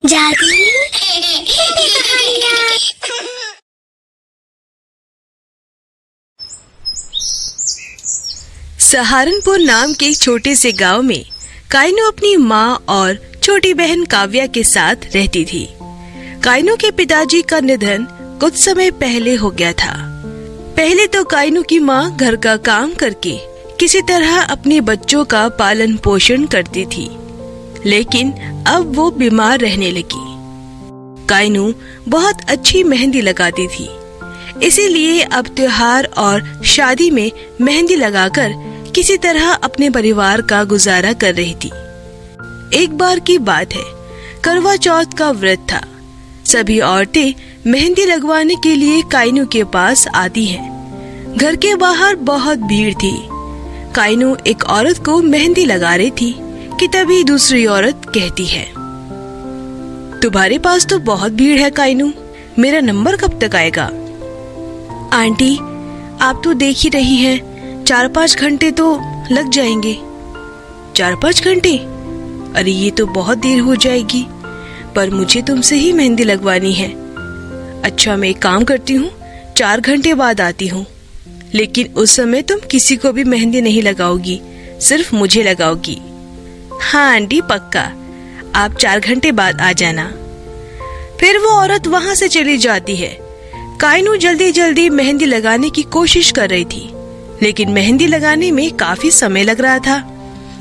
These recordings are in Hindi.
जादू सहारनपुर नाम के एक छोटे से गांव में काइनो अपनी माँ और छोटी बहन काव्या के साथ रहती थी। काइनो के पिताजी का निधन कुछ समय पहले हो गया था। पहले तो काइनो की माँ घर का काम करके किसी तरह अपने बच्चों का पालन पोषण करती थी, लेकिन अब वो बीमार रहने लगी। काइनो बहुत अच्छी मेहंदी लगाती थी, इसीलिए अब त्योहार और शादी में मेहंदी लगाकर किसी तरह अपने परिवार का गुजारा कर रही थी। एक बार की बात है, करवा चौथ का व्रत था। सभी औरतें मेहंदी लगवाने के लिए काइनो के पास आती हैं। घर के बाहर बहुत भीड़ थी। काइनो एक औरत को मेहंदी लगा रही थी कि तभी दूसरी औरत कहती है, तुम्हारे पास तो बहुत भीड़ है काइनो, मेरा नंबर कब तक आएगा? आंटी, आप तो देख ही रही हैं, 4-5 घंटे तो लग जाएंगे। 4-5 घंटे? अरे ये तो बहुत देर हो जाएगी, पर मुझे तुमसे ही मेहंदी लगवानी है। अच्छा, मैं एक काम करती हूँ, 4 घंटे बाद आती हूँ, लेकिन उस समय तुम किसी को भी मेहंदी नहीं लगाओगी, सिर्फ मुझे लगाओगी। हाँ आंटी, पक्का, आप 4 घंटे बाद आ जाना। फिर वो औरत वहाँ से चली जाती है। काइनो जल्दी जल्दी मेहंदी लगाने की कोशिश कर रही थी, लेकिन मेहंदी लगाने में काफी समय लग रहा था।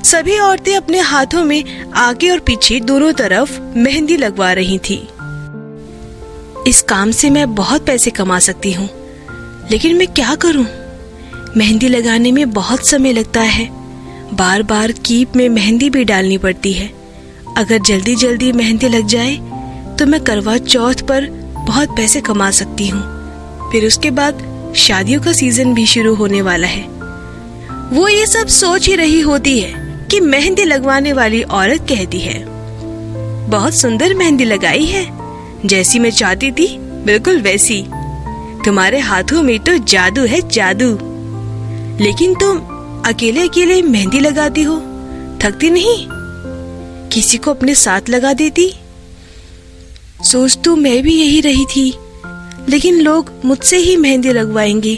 सभी औरतें अपने हाथों में आगे और पीछे दोनों तरफ मेहंदी लगवा रही थी। इस काम से मैं बहुत पैसे कमा सकती हूँ, लेकिन मैं क्या करूँ? मेहंदी लगाने में बहुत समय लगता है, बार बार कीप में मेहंदी भी डालनी पड़ती है। अगर जल्दी जल्दी मेहंदी लग जाए तो मैं करवा चौथ पर बहुत पैसे कमा सकती हूँ। फिर उसके बाद शादियों का सीजन भी शुरू होने वाला है। वो ये सब सोच ही रही होती है कि मेहंदी लगवाने वाली औरत कहती है, बहुत सुंदर मेहंदी लगाई है, जैसी मैं चाहती थी बिल्कुल वैसी। तुम्हारे हाथों में तो जादू है, जादू। लेकिन तुम अकेले अकेले मेहंदी लगाती हो, थकती नहीं? किसी को अपने साथ लगा देती। सोच तो मैं भी यही रही थी, लेकिन लोग मुझसे ही मेहंदी लगवाएंगे।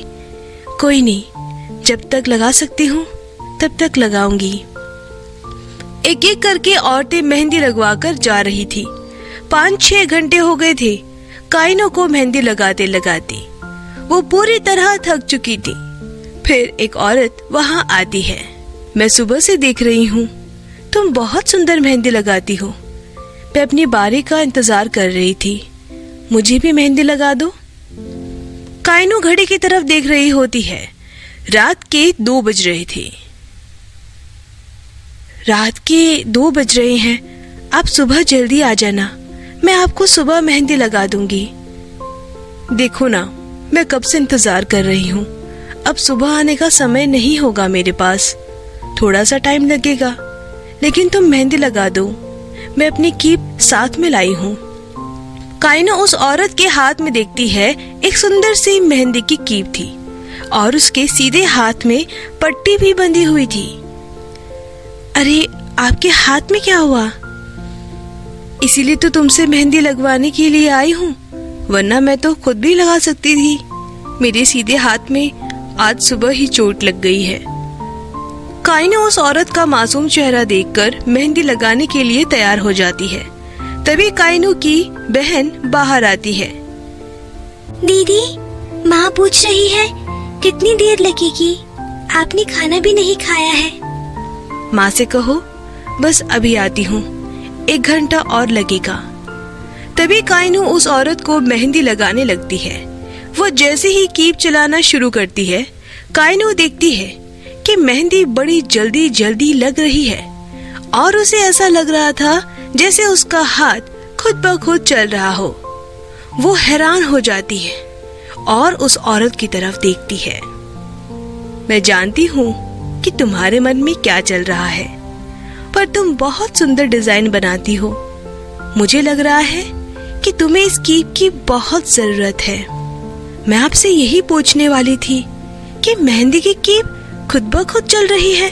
कोई नहीं, जब तक लगा सकती हूँ तब तक लगाऊंगी। एक एक करके औरतें मेहंदी लगवाकर जा रही थी। 5-6 घंटे हो गए थे काइनो को मेहंदी लगाते लगाते। वो पूरी तरह थक चुकी थी। फिर एक औरत वहाँ आती है। मैं सुबह से देख रही हूँ, तुम बहुत सुंदर मेहंदी लगाती हो। मैं अपनी बारी का इंतजार कर रही थी, मुझे भी मेहंदी लगा दो। काइनो घड़ी की तरफ देख रही होती है। रात के 2 बज रहे थे। रात के 2 बज रहे हैं, आप सुबह जल्दी आ जाना, मैं आपको सुबह मेहंदी लगा दूंगी। देखो ना, मैं कब से इंतजार कर रही हूँ, अब सुबह आने का समय नहीं होगा मेरे पास, थोड़ा सा टाइम लगेगा, लेकिन तुम मेहंदी लगा दो, मैं अपनी कीप साथ में लाई हूँ। काइनो उस औरत के हाथ में देखती है। एक सुंदर सी मेहंदी की कीप थी और उसके सीधे हाथ में पट्टी भी बंधी हुई थी। अरे, आपके हाथ में क्या हुआ? इसीलिए तो तुमसे मेहंदी लगवाने के लिए आई हूँ, वरना मैं तो खुद भी लगा सकती थी। मेरे सीधे हाथ में आज सुबह ही चोट लग गई है। काइनो उस औरत का मासूम चेहरा देखकर मेहंदी लगाने के लिए तैयार हो जाती है। तभी काइनो की बहन बाहर आती है। दीदी, माँ पूछ रही है कितनी देर लगेगी, आपने खाना भी नहीं खाया है। माँ से कहो बस अभी आती हूँ, 1 घंटा और लगेगा। तभी काइनो उस औरत को मेहंदी लगाने लगती है। वो जैसे ही कीप चलाना शुरू करती है, काइनो देखती है कि मेहंदी बड़ी जल्दी जल्दी लग रही है और उसे ऐसा लग रहा था जैसे उसका हाथ खुद ब खुद चल रहा हो। वो हैरान हो जाती है और उस औरत की तरफ देखती है। मैं जानती हूँ कि तुम्हारे मन में क्या चल रहा है, पर तुम बहुत सुंदर डिजाइन बनाती हो। मुझे लग रहा है कि तुम्हें इस कीप की बहुत जरूरत है। मैं आपसे यही पूछने वाली थी कि मेहंदी की कीप खुद ब खुद चल रही है।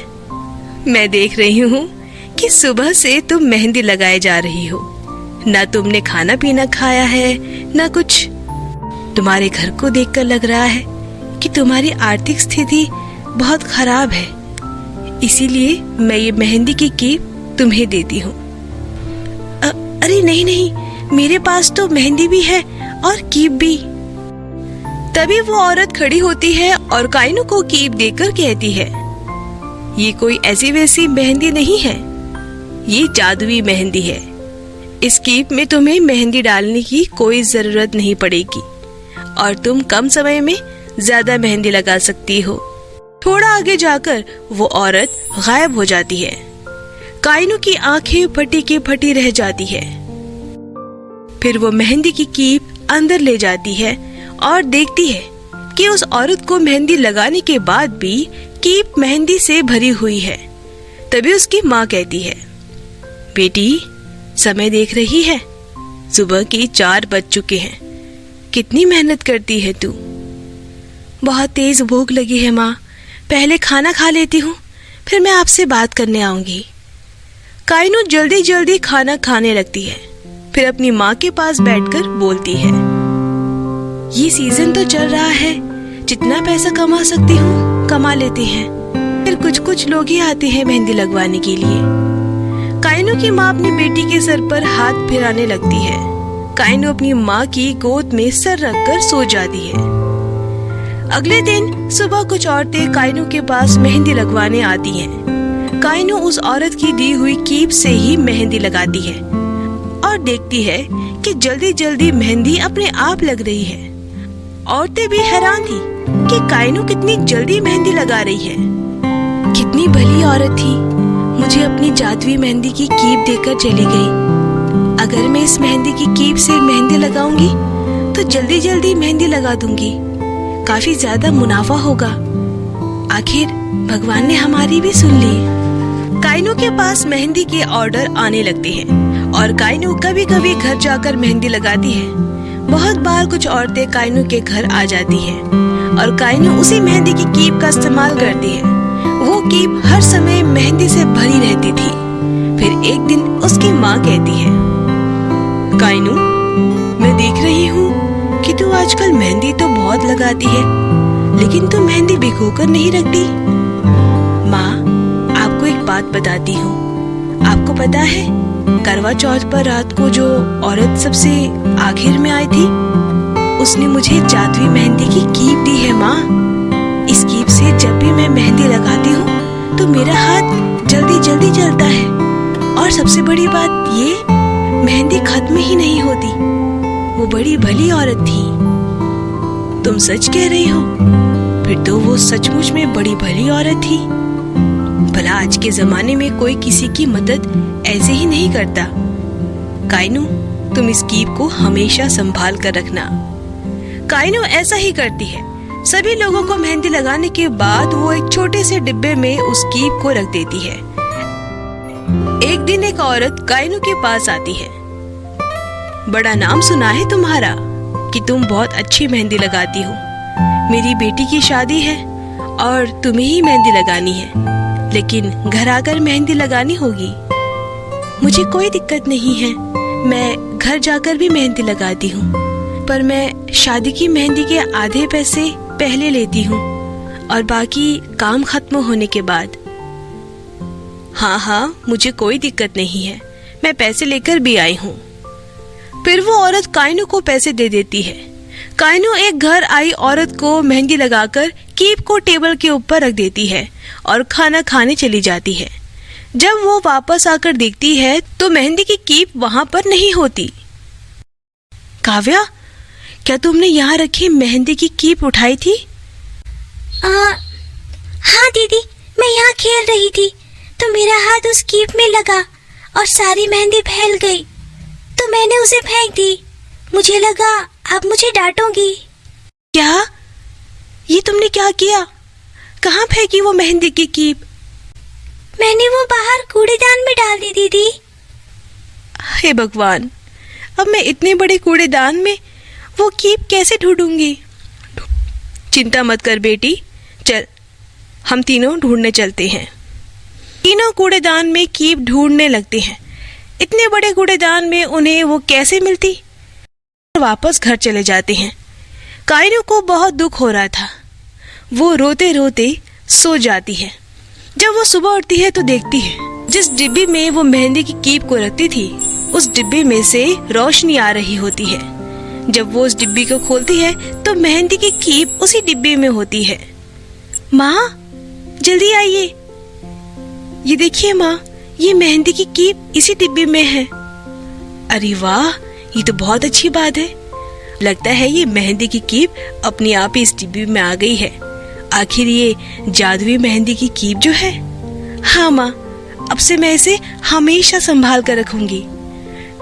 मैं देख रही हूँ कि सुबह से तुम मेहंदी लगाए जा रही हो, ना तुमने खाना पीना खाया है ना कुछ। तुम्हारे घर को देखकर लग रहा है कि तुम्हारी आर्थिक स्थिति बहुत खराब है, इसीलिए मैं ये मेहंदी की कीप तुम्हें देती हूँ। अरे नहीं नहीं, मेरे पास तो मेहंदी भी है और कीप भी। तभी वो औरत खड़ी होती है और काइनू को कीप देकर कहती है, ये कोई ऐसी वैसी मेहंदी नहीं है, ये जादुई मेहंदी है। इस कीप में तुम्हें मेहंदी डालने की कोई जरूरत नहीं पड़ेगी और तुम कम समय में ज्यादा मेहंदी लगा सकती हो। थोड़ा आगे जाकर वो औरत गायब हो जाती है। काइनू की आंखें फटी की फटी रह जाती है। फिर वो मेहंदी की कीप अंदर ले जाती है और देखती है कि उस औरत को मेहंदी लगाने के बाद भी कीप मेहंदी से भरी हुई है। तभी उसकी माँ कहती है, बेटी समय देख रही है, सुबह के 4 बज चुके हैं, कितनी मेहनत करती है तू। बहुत तेज भूख लगी है माँ, पहले खाना खा लेती हूँ, फिर मैं आपसे बात करने आऊंगी। काइनू जल्दी जल्दी खाना खाने लगती है, फिर अपनी माँ के पास बैठकर बोलती है, ये सीजन तो चल रहा है, जितना पैसा कमा सकती हूँ कमा लेते हैं, फिर कुछ कुछ लोग ही आते हैं मेहंदी लगवाने के लिए। काइनू की माँ अपनी बेटी के सर पर हाथ फिराने लगती है। काइनू अपनी माँ की गोद में सर रखकर सो जाती है। अगले दिन सुबह कुछ औरतें काइनू के पास मेहंदी लगवाने आती हैं। काइनू उस औरत की दी हुई कीप से ही मेहंदी लगाती है और देखती है कि जल्दी जल्दी मेहंदी अपने आप लग रही है। औरतें भी हैरान थी कि काइनू कितनी जल्दी मेहंदी लगा रही है। कितनी भली औरत थी, मुझे अपनी जादुई मेहंदी की कीप देकर चली गई। अगर मैं इस मेहंदी की कीप से मेहंदी लगाऊंगी तो जल्दी जल्दी मेहंदी लगा दूंगी, काफी ज्यादा मुनाफा होगा। आखिर भगवान ने हमारी भी सुन ली। काइनू के पास मेहंदी के ऑर्डर आने लगते हैं और काइनू कभी कभी घर जाकर मेहंदी लगाती है। बहुत बार कुछ औरतें काइनू के घर आ जाती हैं और काइनू उसी मेहंदी की कीप का इस्तेमाल करती है। वो कीप हर समय मेहंदी से भरी रहती थी। फिर एक दिन उसकी माँ कहती है, काइनू मैं देख रही हूँ कि तू आजकल मेहंदी तो बहुत लगाती है, लेकिन तू मेहंदी भिगोकर नहीं रखती। माँ आपको एक बात बताती हूँ, आपको पता है करवा चौथ पर रात को जो औरत सबसे आखिर में आई थी, उसने मुझे जादुई मेहंदी की कीप दी है। माँ इस कीप से जब भी मैं मेहंदी लगाती हूँ तो मेरा हाथ जल्दी जल्दी जलता है और सबसे बड़ी बात ये, मेहंदी खत्म ही नहीं होती। वो बड़ी भली औरत थी। तुम सच कह रही हो? फिर तो वो सचमुच में बड़ी भली औरत थी। भला आज के जमाने में कोई किसी की मदद ऐसे ही नहीं करता। काइनू तुम इस कीप को हमेशा संभाल कर रखना। काइनू ऐसा ही करती है। सभी लोगों को मेहंदी लगाने के बाद वो एक छोटे से डिब्बे में उस कीप को रख देती है। एक दिन एक औरत काइनू के पास आती है। बड़ा नाम सुना है तुम्हारा कि तुम बहुत अच्छी मेहंदी लगाती हो। मेरी बेटी की शादी है और तुम्हें ही मेहंदी लगानी है, लेकिन घर आकर मेहंदी लगानी होगी। मुझे कोई दिक्कत नहीं है, मैं घर जाकर भी मेहंदी लगाती हूँ, पर मैं शादी की मेहंदी के आधे पैसे पहले लेती हूँ और बाकी काम खत्म होने के बाद। हाँ, मुझे कोई दिक्कत नहीं है, मैं पैसे लेकर भी आई हूँ। फिर वो औरत काइनू को पैसे दे देती है। काइनू एक घर आई औरत को मेहंदी लगाकर कीप को टेबल के ऊपर रख देती है और खाना खाने चली जाती है। जब वो वापस आकर देखती है तो मेहंदी की कीप वहाँ पर नहीं होती। काव्या, क्या तुमने यहाँ रखी मेहंदी की कीप उठाई थी? हाँ दीदी, मैं यहाँ खेल रही थी तो मेरा हाथ उस कीप में लगा और सारी मेहंदी फैल गई, तो मैंने उसे फेंक दी। मुझे लगा आप मुझे डांटोगी। क्या? ये तुमने क्या किया? कहाँ फेंकी वो मेहंदी की कीप? मैंने वो बाहर कूड़ेदान में डाल दी दीदी। हे भगवान, अब मैं इतने बड़े कूड़ेदान में वो कीप कैसे ढूंढूंगी? चिंता मत कर बेटी, चल हम तीनों ढूंढने चलते हैं। तीनों कूड़ेदान में कीप ढूंढने लगते हैं। इतने बड़े कूड़ेदान में उन्हें वो कैसे मिलती? वापस घर चले जाते हैं। काइनो को बहुत दुख हो रहा था। वो रोते रोते सो जाती है। जब वो सुबह उठती है तो देखती है जिस डिब्बी में वो मेहंदी की कीप को रखती थी, उस डिब्बे में से रोशनी आ रही होती है। जब वो उस डिब्बी को खोलती है तो मेहंदी की कीप उसी डिब्बे में होती है। माँ, जल्दी आइए, ये देखिए माँ, ये मेहंदी की कीप इसी डिब्बे में है। अरे वाह, ये तो बहुत अच्छी बात है। लगता है ये मेहंदी की कीप अपने आप ही इस डिब्बे में आ गई है। आखिर ये जादुई मेहंदी की कीप जो है। हाँ माँ, अब से मैं इसे हमेशा संभाल कर रखूंगी।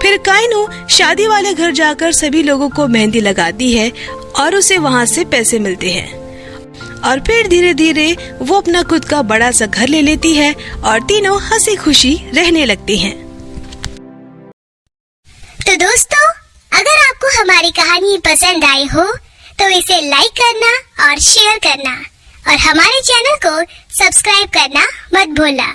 फिर काइनो शादी वाले घर जाकर सभी लोगों को मेहंदी लगाती है और उसे वहाँ से पैसे मिलते हैं। और फिर धीरे धीरे वो अपना खुद का बड़ा सा घर ले लेती है और तीनों हंसी खुशी रहने लगती हैं। तो दोस्तों, अगर आपको हमारी कहानी पसंद आई हो तो इसे लाइक करना और शेयर करना और हमारे चैनल को सब्सक्राइब करना मत भूलना।